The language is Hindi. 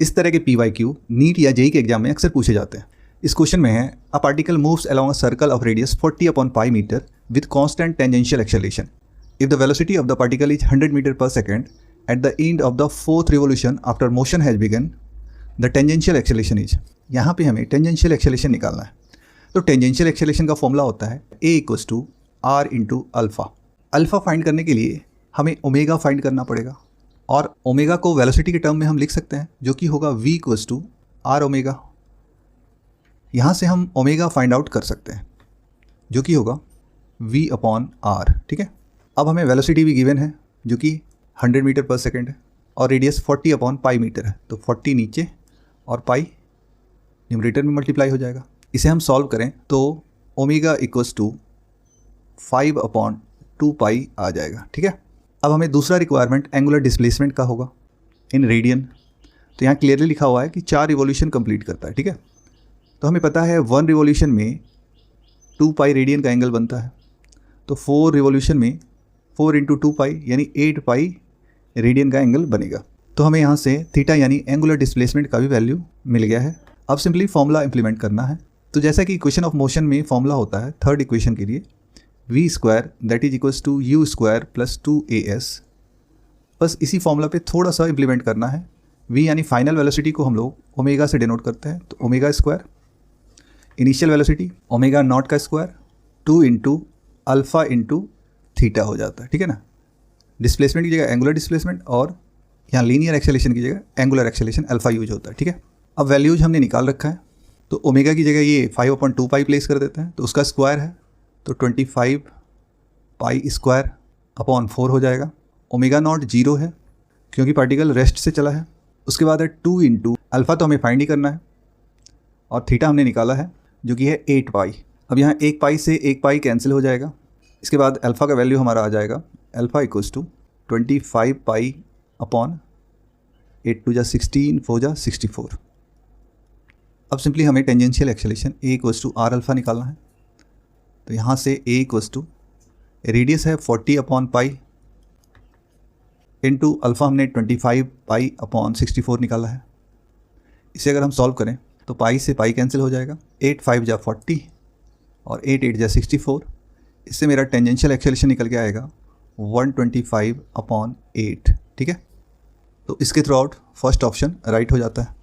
इस तरह के PYQ नीट या जेईई के एग्जाम में अक्सर पूछे जाते हैं। इस क्वेश्चन में है a particle moves along a circle of radius 40/π metre with constant tangential acceleration. If the velocity of the particle is 100 metre per second at the end of the fourth revolution after motion has begun, the tangential acceleration is. यहाँ पे हमें टेंजेंशियल एक्सेलरेशन निकालना है। तो टेंजेंशियल एक्सेलरेशन का फॉर्मूला होता है A = R × alpha. Alpha find करने के लिए हमें ओमेगा फाइंड करना पड़ेगा और ओमेगा को वेलोसिटी के टर्म में हम लिख सकते हैं जो कि होगा V = R ओमेगा। यहाँ से हम ओमेगा फाइंड आउट कर सकते हैं जो कि होगा V/R। ठीक है, अब हमें वेलोसिटी भी गिवन है जो कि 100 मीटर पर सेकेंड है और रेडियस 40/π मीटर है। तो 40 नीचे और पाई न्यूमरेटर में मल्टीप्लाई हो जाएगा। इसे हम सॉल्व करें तो ओमेगा = 5/2π आ जाएगा। ठीक है, अब हमें दूसरा रिक्वायरमेंट एंगुलर डिस्प्लेसमेंट का होगा इन रेडियन। तो यहाँ क्लियरली लिखा हुआ है कि 4 रिवॉल्यूशन कंप्लीट करता है। ठीक है, तो हमें पता है 1 रिवॉल्यूशन में 2π रेडियन का एंगल बनता है। तो 4 रिवॉल्यूशन में 4 × 2π यानी 8π रेडियन का एंगल बनेगा। तो हमें यहाँ से थीटा यानी एंगुलर डिस्प्लेसमेंट का भी वैल्यू मिल गया है। अब सिंपली फॉर्मूला इंप्लीमेंट करना है। तो जैसा कि इक्वेशन ऑफ मोशन में फॉर्मूला होता है थर्ड इक्वेशन के लिए v² = u² + 2as। बस इसी फॉर्मूला पे थोड़ा सा इंप्लीमेंट करना है। v यानी फाइनल वेलोसिटी को हम लोग ओमेगा से डिनोट करते हैं। तो ओमेगा², इनिशियल वेलोसिटी ओमेगा0 का स्क्वायर 2 × अल्फ़ा × थीटा हो जाता है। ठीक है ना, डिस्प्लेसमेंट की जगह एंगुलर डिस्प्लेसमेंट और यहाँ लीनियर एक्सेलरेशन की जगह एंगुलर एक्सेलरेशन अल्फ़ा यूज होता है। ठीक है, अब वैल्यूज हमने निकाल रखा है। तो ओमेगा की जगह ये 5/2π प्लेस कर देते हैं तो उसका स्क्वायर है तो 25π²/4 हो जाएगा। ओमेगा0 0 है क्योंकि पार्टिकल रेस्ट से चला है। उसके बाद है 2 × अल्फ़ा, तो हमें फाइंड ही करना है और थीटा हमने निकाला है जो कि है 8π। अब यहाँ 1π से 1π कैंसिल हो जाएगा। इसके बाद अल्फ़ा का वैल्यू हमारा आ जाएगा अल्फ़ा = 25π/8 2 × 16 4 × 64। अब सिंपली हमें tangential acceleration A = R alpha निकालना है। तो यहाँ से A = रेडियस है 40/π इंटू अल्फ़ा हमने 25π/64 निकाला है। इसे अगर हम सॉल्व करें तो पाई से पाई कैंसिल हो जाएगा। 8 5 × 40 और 8 8 × 64। इससे मेरा टेंजेंशियल एक्सेलरेशन निकल के आएगा 125/8। ठीक है, तो इसके through out first option right हो जाता है।